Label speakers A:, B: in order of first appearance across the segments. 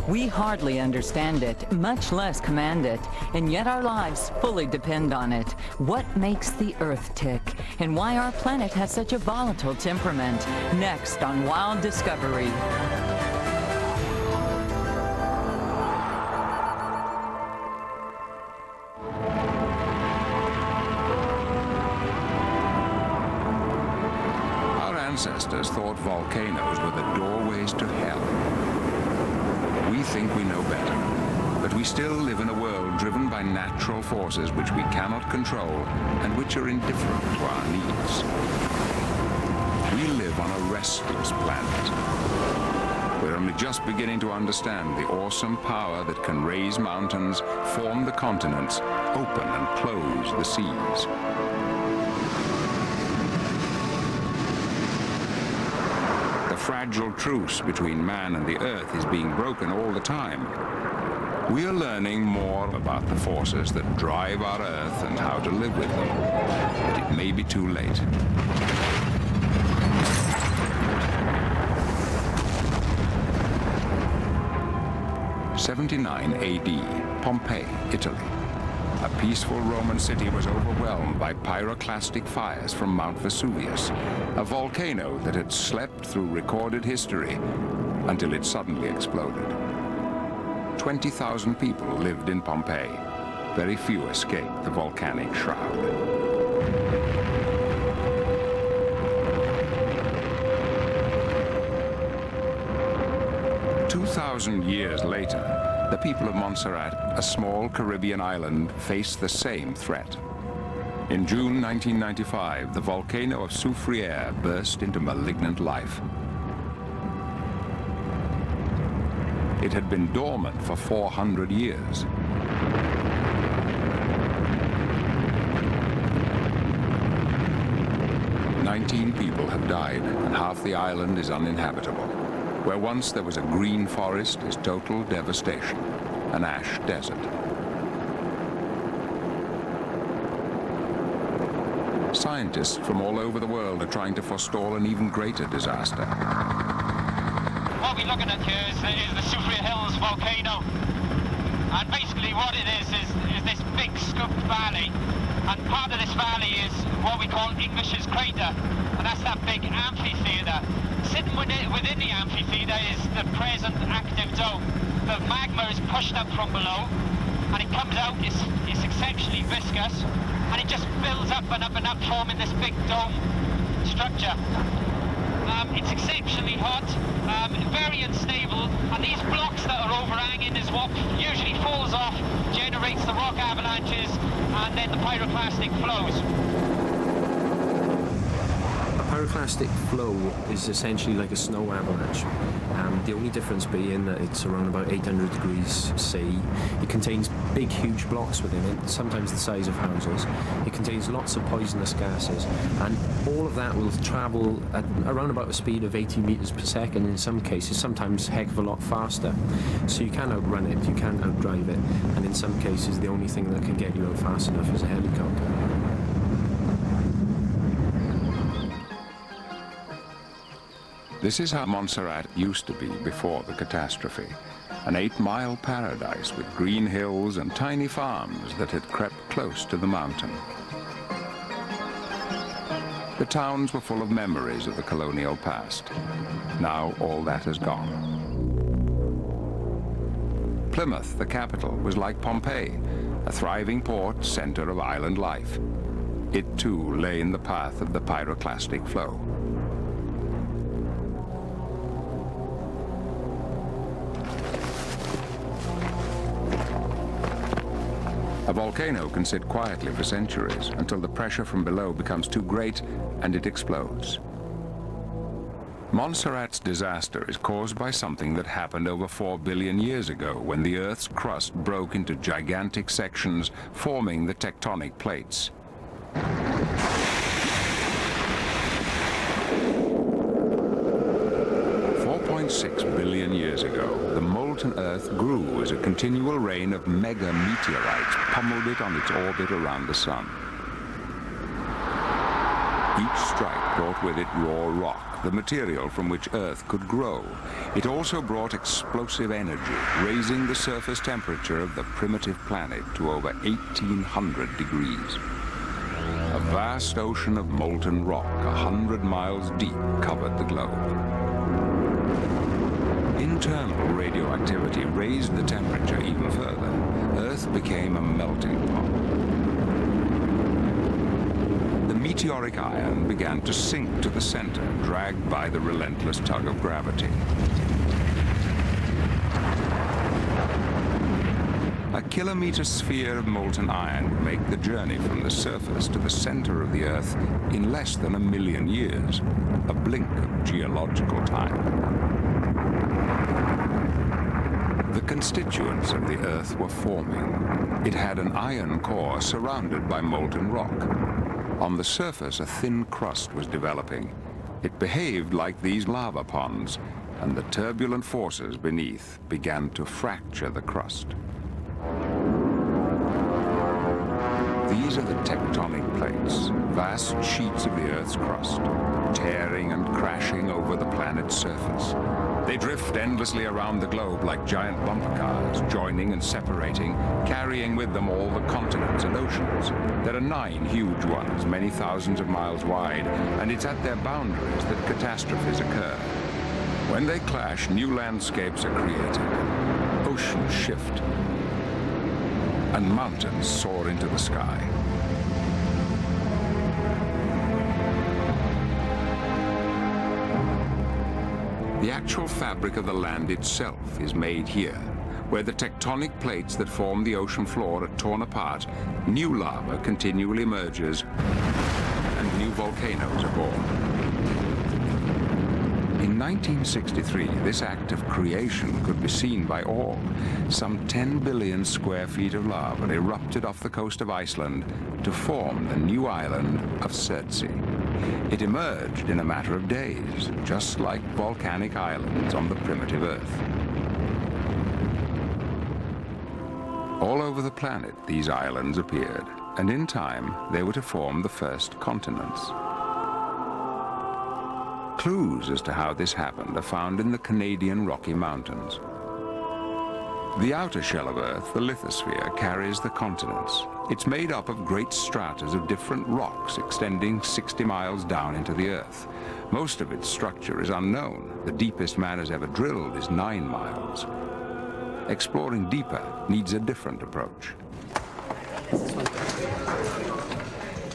A: We hardly understand it, much less command it, and yet our lives fully depend on it. What makes the Earth tick, and why our planet has such a volatile temperament? Next on Wild Discovery.
B: Ancestors thought volcanoes were the doorways to hell. We think we know better, but we still live in a world driven by natural forces which we cannot control and which are indifferent to our needs. We live on a restless planet. We're only just beginning to understand the awesome power that can raise mountains, form the continents, open and close the seas. The fragile truce between man and the earth is being broken all the time. We are learning more about the forces that drive our earth and how to live with them, but it may be too late. '79 AD, Pompeii, Italy. A peaceful Roman city was overwhelmed by pyroclastic fires from Mount Vesuvius, a volcano that had slept through recorded history until it suddenly exploded. 20,000 people lived in Pompeii. Very few escaped the volcanic shroud. "2,000 years later, the people of Montserrat, a small Caribbean island, faced the same threat. In June 1995, the volcano of Soufriere burst into malignant life. It had been dormant for 400 years. "19 people have died, and half the island is uninhabitable. Where once there was a green forest is total devastation, an ash desert. Scientists from all over the world are trying to forestall an even greater disaster.
C: What we're looking at here is the Soufriere Hills volcano. And basically what it is this big scooped valley. And part of this valley is what we call English's Crater. And that's that big amphitheater. Sitting within the amphitheater is the present active dome. The magma is pushed up from below, and it comes out, it's exceptionally viscous, and it just builds up and up and up, forming this big dome structure. It's exceptionally hot, very unstable, and these blocks that are overhanging is what usually falls off, generates the rock avalanches, and then the pyroclastic flows.
D: Pyroclastic flow is essentially like a snow avalanche. The only difference being that it's around about 800 degrees C. It contains big, huge blocks within it, sometimes the size of houses. It contains lots of poisonous gases, and all of that will travel at around about a speed of 80 meters per second in some cases, sometimes a heck of a lot faster. So you can't outrun it, you can't outdrive it, and in some cases the only thing that can get you out fast enough is a helicopter.
B: This is how Montserrat used to be before the catastrophe. An 8-mile paradise with green hills and tiny farms that had crept close to the mountain. The towns were full of memories of the colonial past. Now all that has gone. Plymouth, the capital, was like Pompeii, a thriving port, center of island life. It too lay in the path of the pyroclastic flow. A volcano can sit quietly for centuries until the pressure from below becomes too great and it explodes. Montserrat's disaster is caused by something that happened over 4 billion years ago when the Earth's crust broke into gigantic sections, forming the tectonic plates. 4.6 billion years ago, the molten Earth grew as a continual rain of mega-meteorites pummeled it on its orbit around the Sun. Each strike brought with it raw rock the material from which Earth could grow, it also brought explosive energy, raising the surface temperature of the primitive planet to over 1,800 degrees. A vast ocean of molten rock, 100 miles deep, covered the globe. Internal radioactivity raised the temperature even further. Earth became a melting pot. The meteoric iron began to sink to the center, dragged by the relentless tug of gravity. A kilometer sphere of molten iron would make the journey from the surface to the center of the Earth in less than 1 million years, a blink of geological time. The constituents of the Earth were forming. It had an iron core surrounded by molten rock. On the surface, a thin crust was developing. It behaved like these lava ponds, and the turbulent forces beneath began to fracture the crust. These are the tectonic plates, vast sheets of the Earth's crust, tearing and crashing over the planet's surface. They drift endlessly around the globe like giant bumper cars, joining and separating, carrying with them all the continents and oceans. There are 9 huge ones, many thousands of miles wide, and it's at their boundaries that catastrophes occur. When they clash, new landscapes are created, oceans shift, and mountains soar into the sky. The actual fabric of the land itself is made here, where the tectonic plates that form the ocean floor are torn apart, new lava continually emerges, and new volcanoes are born. In 1963, this act of creation could be seen by all. Some 10 billion square feet of lava erupted off the coast of Iceland to form the new island of Surtsey. It emerged in a matter of days, just like volcanic islands on the primitive Earth. All over the planet, these islands appeared, and in time, they were to form the first continents. Clues as to how this happened are found in the Canadian Rocky Mountains. The outer shell of Earth, the lithosphere, carries the continents. It's made up of great stratas of different rocks extending 60 miles down into the Earth. Most of its structure is unknown. The deepest man has ever drilled is 9 miles. Exploring deeper needs a different approach.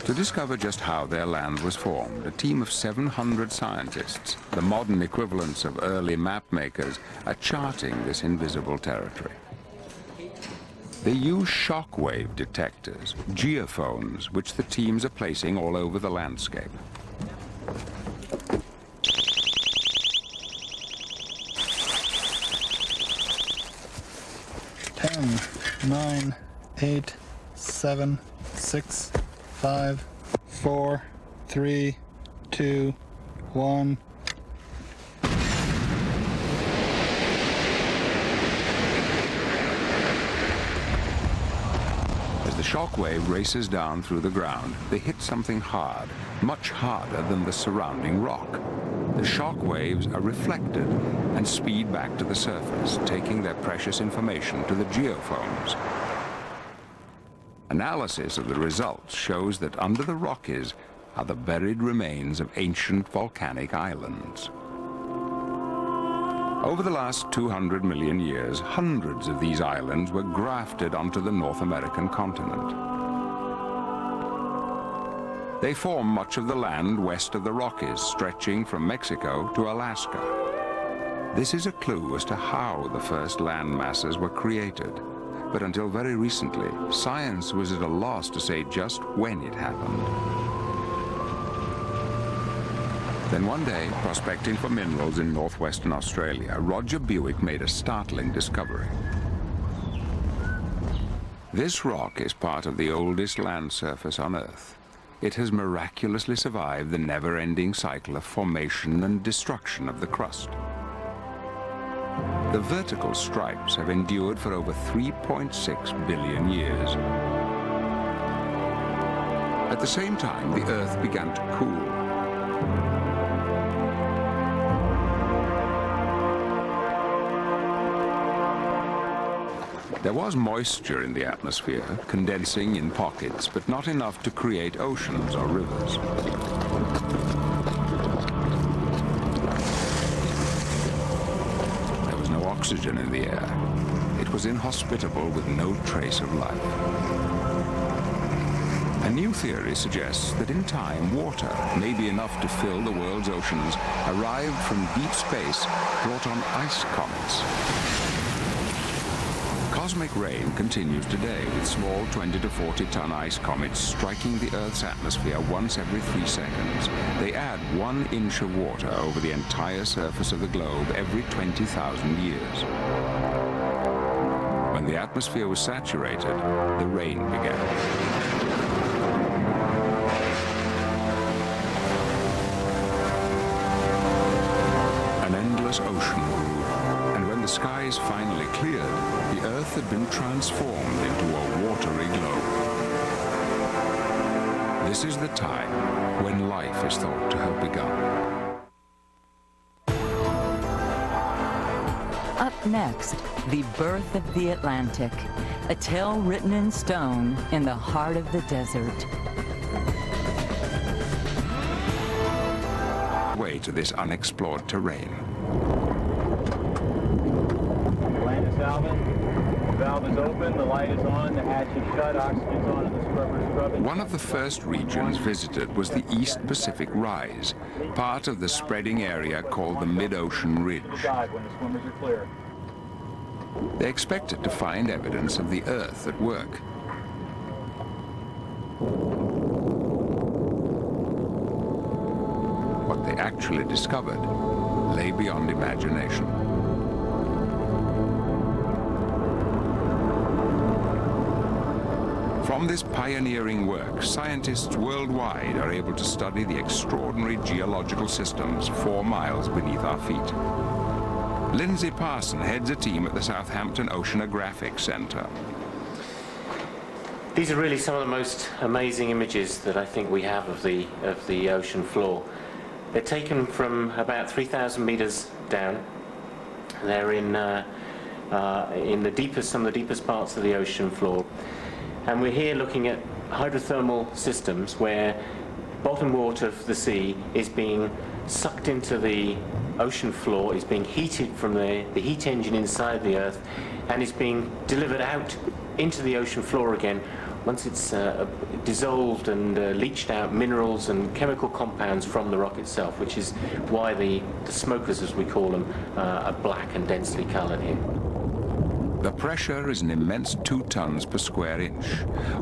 B: To discover just how their land was formed, a team of 700 scientists, the modern equivalents of early map makers, are charting this invisible territory. They use shockwave detectors, geophones, which the teams are placing all over the landscape.
E: 10, 9, 8, 7, 6, 5, 4, 3, 2, 1.
B: As the shockwave races down through the ground, they hit something hard, much harder than the surrounding rock. The shock waves are reflected and speed back to the surface, taking their precious information to the geophones. Analysis of the results shows that under the Rockies are the buried remains of ancient volcanic islands. Over the last 200 million years, hundreds of these islands were grafted onto the North American continent. They form much of the land west of the Rockies, stretching from Mexico to Alaska. This is a clue as to how the first land masses were created. But until very recently, science was at a loss to say just when it happened. Then one day, prospecting for minerals in northwestern Australia, Roger Buick made a startling discovery. This rock is part of the oldest land surface on Earth. It has miraculously survived the never-ending cycle of formation and destruction of the crust. The vertical stripes have endured for over 3.6 billion years. At the same time, the Earth began to cool. There was moisture in the atmosphere, condensing in pockets, but not enough to create oceans or rivers. There was no oxygen in the air. It was inhospitable with no trace of life. A new theory suggests that in time, water, maybe enough to fill the world's oceans, arrived from deep space, brought on ice comets. Cosmic rain continues today, with small 20 to 40-ton ice comets striking the Earth's atmosphere once every 3 seconds. They add 1 inch of water over the entire surface of the globe every 20,000 years. When the atmosphere was saturated, the rain began. Ocean grew, and when the skies finally cleared, the Earth had been transformed into a watery globe. This is the time when life is thought to have begun.
A: Up next, the birth of the Atlantic, a tale written in stone in the heart of the desert.
B: Way to this unexplored terrain.
F: Valve is open, the light is on, the hatch is shut, oxygen's on, and the scrubber's scrubbing.
B: One of the first regions visited was the East Pacific Rise, part of the spreading area called the Mid-Ocean Ridge.
F: Dive when the swimmers are clear.
B: They expected to find evidence of the Earth at work. What they actually discovered lay beyond imagination. From this pioneering work, scientists worldwide are able to study the extraordinary geological systems 4 miles beneath our feet. Lindsay Parson heads a team at the Southampton Oceanographic Centre.
G: These are really some of the most amazing images that I think we have of the ocean floor. They're taken from about 3,000 meters down. They're in the deepest, some of the deepest parts of the ocean floor. And we're here looking at hydrothermal systems where bottom water of the sea is being sucked into the ocean floor, is being heated from the heat engine inside the Earth, and is being delivered out into the ocean floor again once it's dissolved and leached out minerals and chemical compounds from the rock itself, which is why the smokers, as we call them, are black and densely coloured here.
B: The pressure is an immense 2 tons per square inch.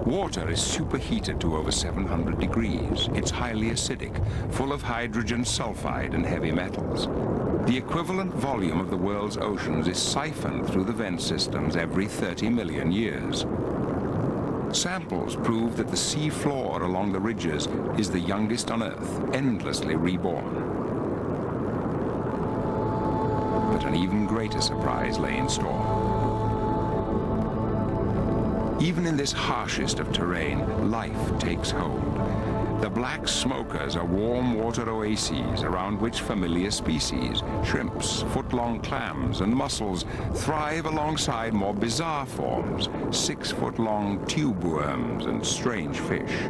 B: Water is superheated to over 700 degrees. It's highly acidic, full of hydrogen sulfide and heavy metals. The equivalent volume of the world's oceans is siphoned through the vent systems every 30 million years. Samples prove that the sea floor along the ridges is the youngest on Earth, endlessly reborn. But an even greater surprise lay in store. Even in this harshest of terrain, life takes hold. The black smokers are warm water oases around which familiar species, shrimps, foot-long clams, and mussels thrive alongside more bizarre forms, 6-foot-long tube worms and strange fish.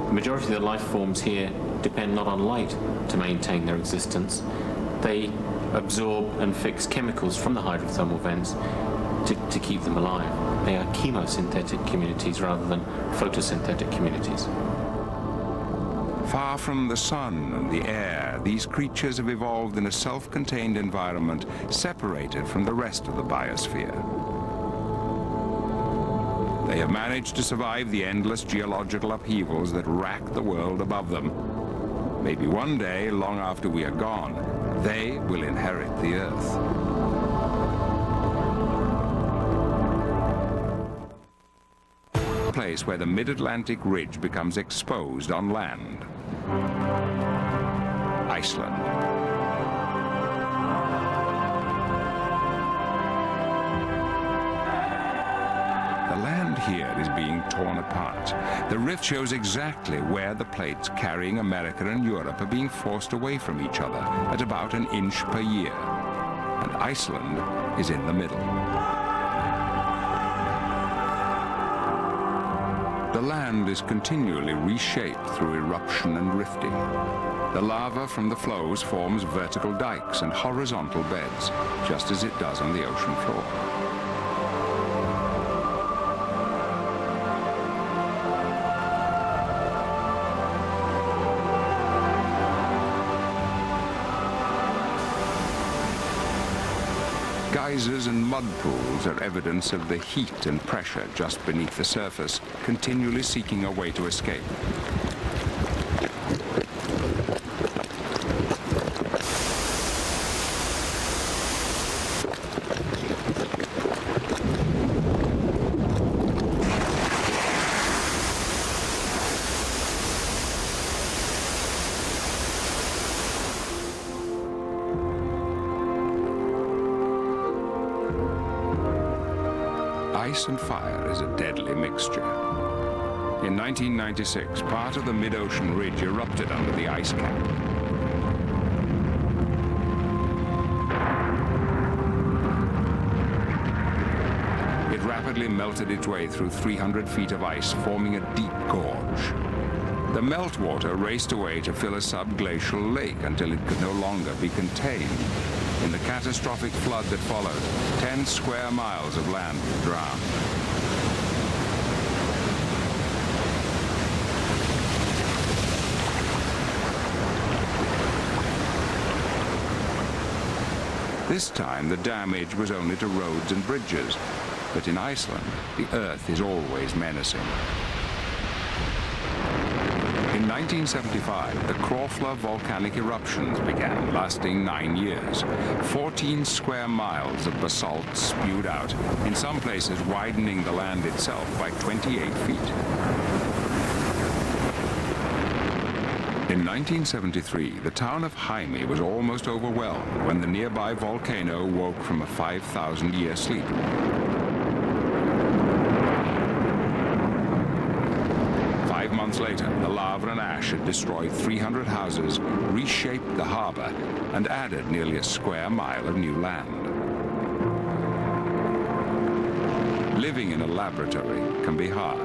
G: The majority of the life forms here depend not on light to maintain their existence. They absorb and fix chemicals from the hydrothermal vents to keep them alive. They are chemosynthetic communities rather than photosynthetic communities.
B: Far from the sun and the air, these creatures have evolved in a self-contained environment separated from the rest of the biosphere. They have managed to survive the endless geological upheavals that rack the world above them. Maybe one day, long after we are gone, they will inherit the Earth. A place where the mid-Atlantic ridge becomes exposed on land. Iceland. The land here is being torn apart. The rift shows exactly where the plates carrying America and Europe are being forced away from each other at about an inch per year. And Iceland is in the middle. The land is continually reshaped through eruption and rifting. The lava from the flows forms vertical dikes and horizontal beds, just as it does on the ocean floor. Geysers and mud pools are evidence of the heat and pressure just beneath the surface, continually seeking a way to escape. Ice and fire is a deadly mixture. In 1996, part of the mid-ocean ridge erupted under the ice cap. It rapidly melted its way through 300 feet of ice, forming a deep gorge. The meltwater raced away to fill a subglacial lake until it could no longer be contained. In the catastrophic flood that followed, 10 square miles of land were drowned. This time, the damage was only to roads and bridges. But in Iceland, the earth is always menacing. In 1975, the Krofla volcanic eruptions began, lasting 9 years. 14 square miles of basalt spewed out, in some places widening the land itself by 28 feet. In 1973, the town of Hymi was almost overwhelmed when the nearby volcano woke from a 5,000-year sleep. Months later, the lava and ash had destroyed 300 houses, reshaped the harbor, and added nearly a square mile of new land. Living in a laboratory can be hard.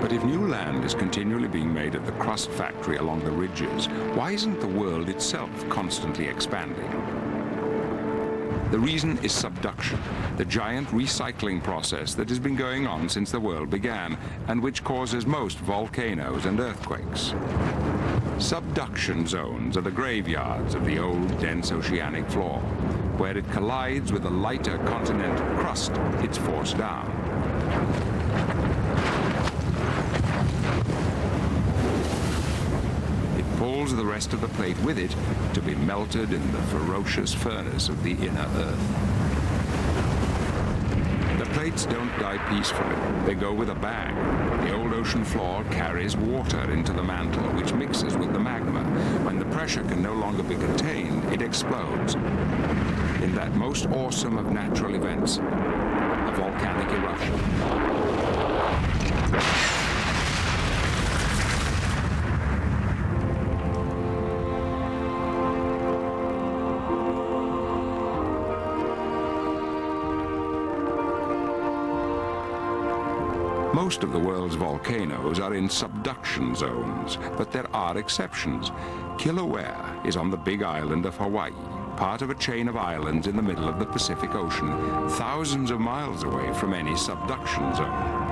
B: But if new land is continually being made at the crust factory along the ridges, why isn't the world itself constantly expanding? The reason is subduction, the giant recycling process that has been going on since the world began, and which causes most volcanoes and earthquakes. Subduction zones are the graveyards of the old, dense oceanic floor. Where it collides with a lighter continental crust, it's forced down. Pulls the rest of the plate with it to be melted in the ferocious furnace of the inner earth. The plates don't die peacefully. They go with a bang. The old ocean floor carries water into the mantle, which mixes with the magma. When the pressure can no longer be contained, it explodes. In that most awesome of natural events, a volcanic eruption. Most of the world's volcanoes are in subduction zones, but there are exceptions. Kilauea is on the big island of Hawaii, part of a chain of islands in the middle of the Pacific Ocean, thousands of miles away from any subduction zone.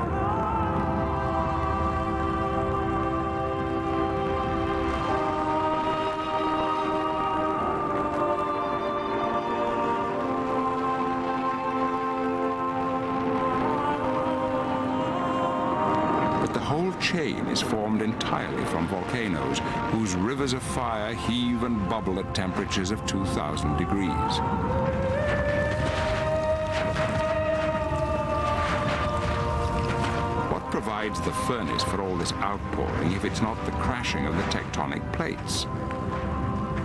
B: Chain is formed entirely from volcanoes whose rivers of fire heave and bubble at temperatures of 2,000 degrees. What provides provides the furnace for all this outpouring if it's not the crashing of the tectonic plates?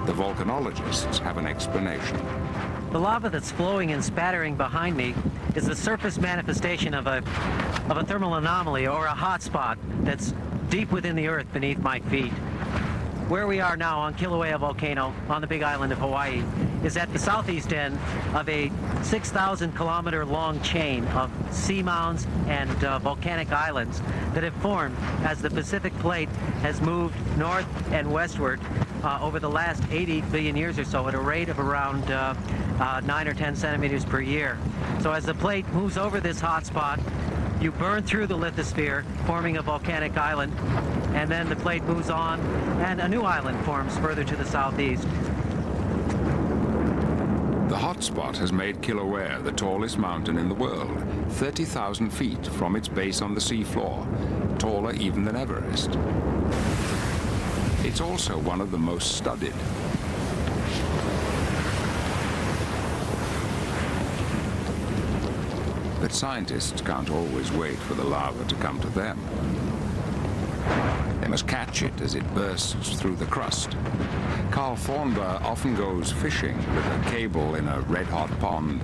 B: The volcanologists have an explanation.
H: The lava that's flowing and spattering behind me is the surface manifestation of a thermal anomaly, or a hot spot that's deep within the earth beneath my feet. Where we are now on Kilauea Volcano on the Big Island of Hawaii is at the southeast end of a 6,000 kilometer long chain of seamounds and volcanic islands that have formed as the Pacific Plate has moved north and westward over the last 80 billion years or so at a rate of around 9 or 10 centimeters per year. So as the plate moves over this hot spot, you burn through the lithosphere, forming a volcanic island, and then the plate moves on, and a new island forms further to the southeast.
B: The hotspot has made Kilauea the tallest mountain in the world, 30,000 feet from its base on the seafloor, taller even than Everest. It's also one of the most studied. But scientists can't always wait for the lava to come to them. They must catch it as it bursts through the crust. Carl Thornber often goes fishing with a cable in a red-hot pond.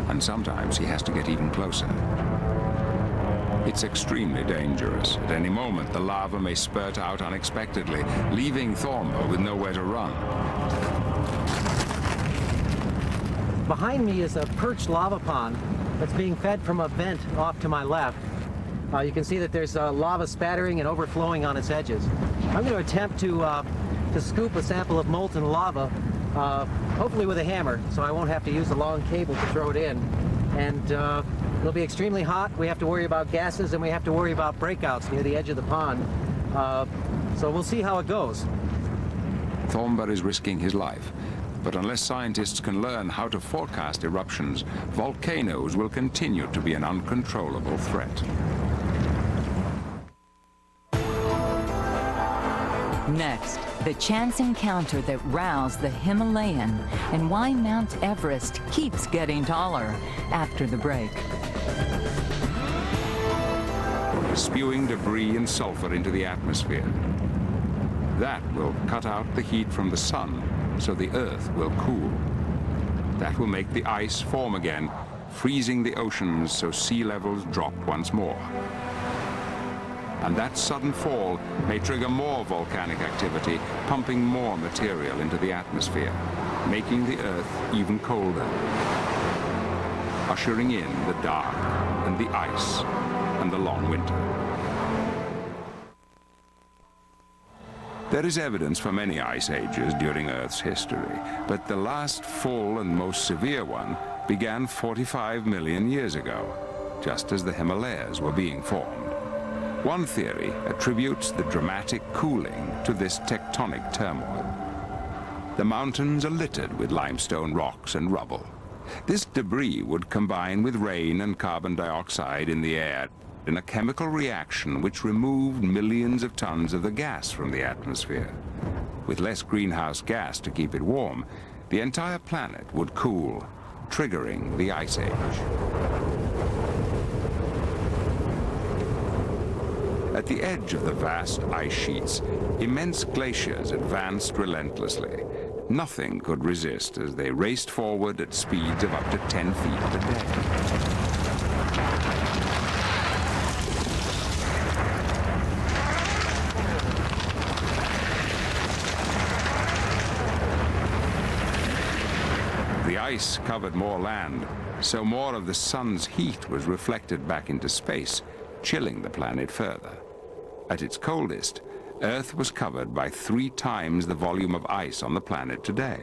B: And sometimes he has to get even closer. It's extremely dangerous. At any moment, the lava may spurt out unexpectedly, leaving Thornber with nowhere to run.
H: Behind me is a perched lava pond that's being fed from a vent off to my left. You can see that there's lava spattering and overflowing on its edges. I'm going to attempt to scoop a sample of molten lava, hopefully with a hammer, so I won't have to use a long cable to throw it in. And it'll be extremely hot. We have to worry about gases, and we have to worry about breakouts near the edge of the pond. So we'll see how it goes.
B: Thornber is risking his life. But unless scientists can learn how to forecast eruptions, volcanoes will continue to be an uncontrollable threat.
A: Next, the chance encounter that roused the Himalayan and why Mount Everest keeps getting taller after the break.
B: Spewing debris and sulfur into the atmosphere. That will cut out the heat from the sun, so the Earth will cool. That will make the ice form again, freezing the oceans so sea levels drop once more. And that sudden fall may trigger more volcanic activity, pumping more material into the atmosphere, making the Earth even colder, ushering in the dark and the ice and the long winter. There is evidence for many ice ages during Earth's history, but the last full and most severe one began 45 million years ago, just as the Himalayas were being formed. One theory attributes the dramatic cooling to this tectonic turmoil. The mountains are littered with limestone rocks and rubble. This debris would combine with rain and carbon dioxide in the air in a chemical reaction which removed millions of tons of the gas from the atmosphere. With less greenhouse gas to keep it warm, the entire planet would cool, triggering the Ice Age. At the edge of the vast ice sheets, immense glaciers advanced relentlessly. Nothing could resist as they raced forward at speeds of up to 10 feet per day. The ice covered more land, so more of the sun's heat was reflected back into space, chilling the planet further. At its coldest, Earth was covered by 3 times the volume of ice on the planet today.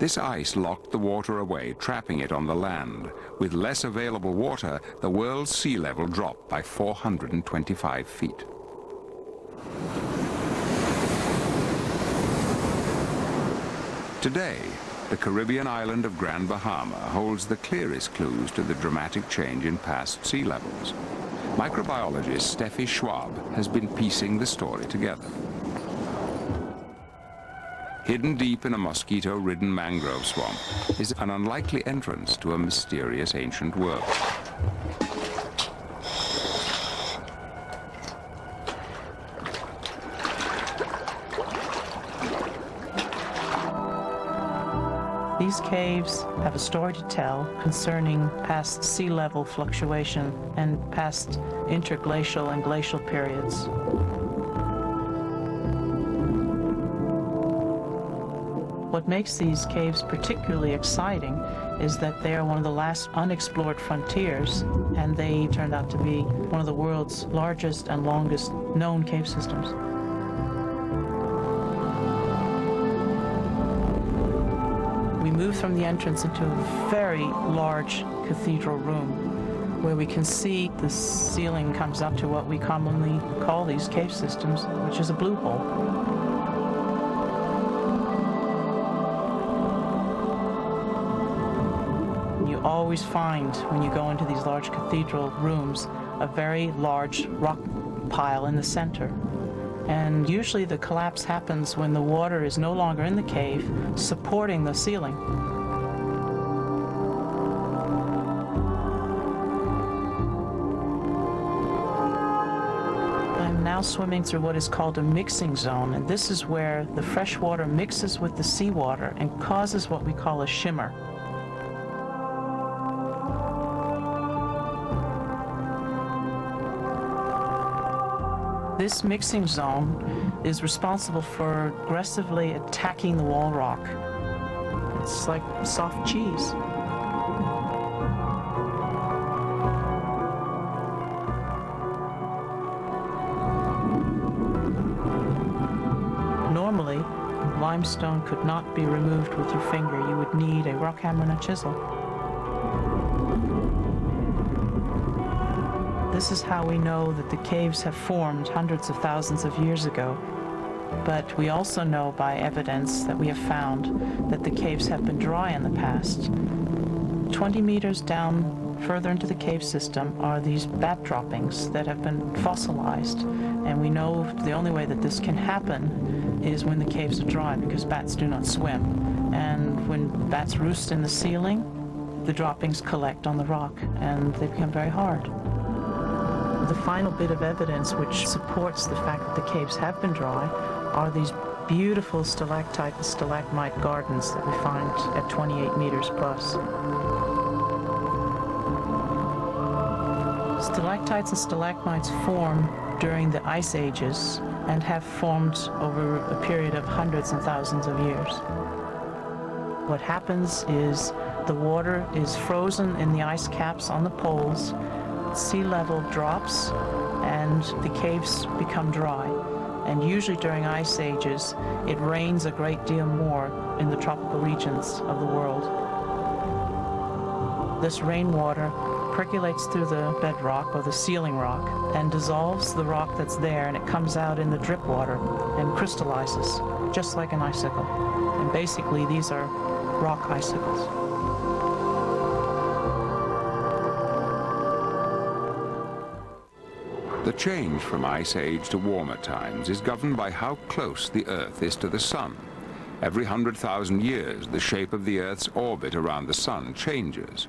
B: This ice locked the water away, trapping it on the land. With less available water, the world's sea level dropped by 425 feet. Today, the Caribbean island of Grand Bahama holds the clearest clues to the dramatic change in past sea levels. Microbiologist Steffi Schwab has been piecing the story together. hidden deep in a mosquito-ridden mangrove swamp, is an unlikely entrance to a mysterious ancient world.
I: These caves have a story to tell concerning past sea level fluctuation and past interglacial and glacial periods. What makes these caves particularly exciting is that they are one of the last unexplored frontiers, and they turned out to be one of the world's largest and longest known cave systems. We move from the entrance into a very large cathedral room where we can see the ceiling comes up to what we commonly call these cave systems, which is a blue hole. You always find, when you go into these large cathedral rooms, a very large rock pile in the center. And usually the collapse happens when the water is no longer in the cave, supporting the ceiling. I'm now swimming through what is called a mixing zone, and this is where the fresh water mixes with the seawater and causes what we call a shimmer. This mixing zone is responsible for aggressively attacking the wall rock. It's like soft cheese. Normally, limestone could not be removed with your finger. You would need a rock hammer and a chisel. This is how we know that the caves have formed hundreds of thousands of years ago. But we also know by evidence that we have found that the caves have been dry in the past. 20 meters down further into the cave system are these bat droppings that have been fossilized. And we know the only way that this can happen is when the caves are dry, because bats do not swim. And when bats roost in the ceiling, the droppings collect on the rock and they become very hard. The final bit of evidence which supports the fact that the caves have been dry are these beautiful stalactite and stalagmite gardens that we find at 28 meters plus. Stalactites and stalagmites form during the ice ages and have formed over a period of hundreds and thousands of years. What happens is the water is frozen in the ice caps on the poles, sea level drops, and the caves become dry. And usually during ice ages, it rains a great deal more in the tropical regions of the world. This rainwater percolates through the bedrock or the ceiling rock and dissolves the rock that's there, and it comes out in the drip water and crystallizes, just like an icicle. And basically these are rock icicles.
B: The change from Ice Age to warmer times is governed by how close the Earth is to the Sun. Every 100,000 years, the shape of the Earth's orbit around the Sun changes.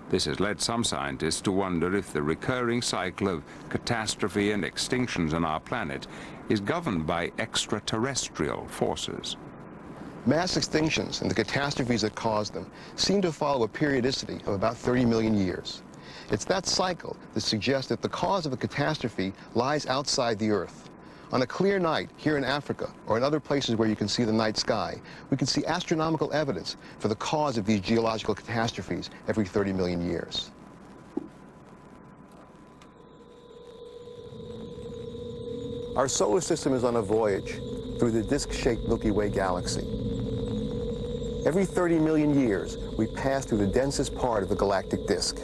B: This has led some scientists to wonder if the recurring cycle of catastrophe and extinctions on our planet is governed by extraterrestrial forces.
J: Mass extinctions and the catastrophes that cause them seem to follow a periodicity of about 30 million years. It's that cycle that suggests that the cause of a catastrophe lies outside the Earth. On a clear night here in Africa or in other places where you can see the night sky, we can see astronomical evidence for the cause of these geological catastrophes every 30 million years. Our solar system is on a voyage through the disk-shaped Milky Way galaxy. Every 30 million years, we pass through the densest part of the galactic disk.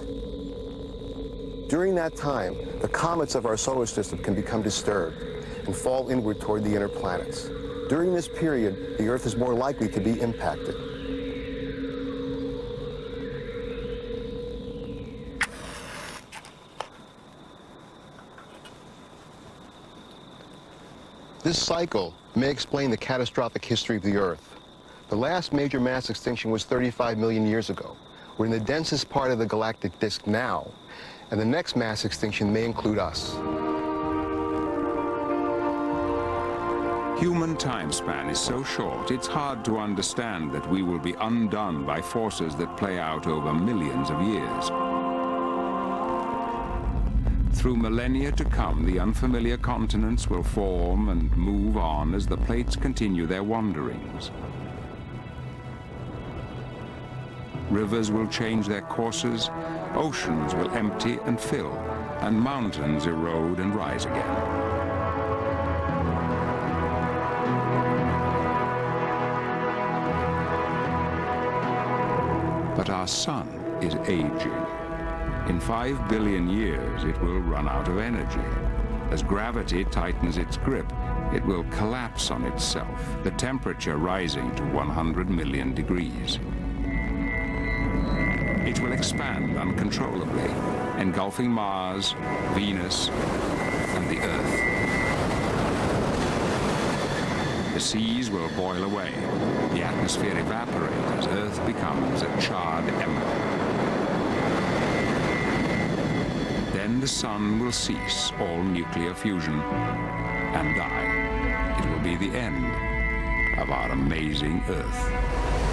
J: During that time, the comets of our solar system can become disturbed and fall inward toward the inner planets. During this period, the Earth is more likely to be impacted. This cycle may explain the catastrophic history of the Earth. The last major mass extinction was 35 million years ago. We're in the densest part of the galactic disk now, and the next mass extinction may include us.
B: Human time span is so short, it's hard to understand that we will be undone by forces that play out over millions of years. Through millennia to come, the unfamiliar continents will form and move on as the plates continue their wanderings. Rivers will change their courses, oceans will empty and fill, and mountains erode and rise again. But our sun is aging. In 5 billion years, it will run out of energy. As gravity tightens its grip, it will collapse on itself, the temperature rising to 100 million degrees. It will expand uncontrollably, engulfing Mars, Venus, and the Earth. The seas will boil away, the atmosphere evaporate as Earth becomes a charred ember. Then the sun will cease all nuclear fusion and die. It will be the end of our amazing Earth.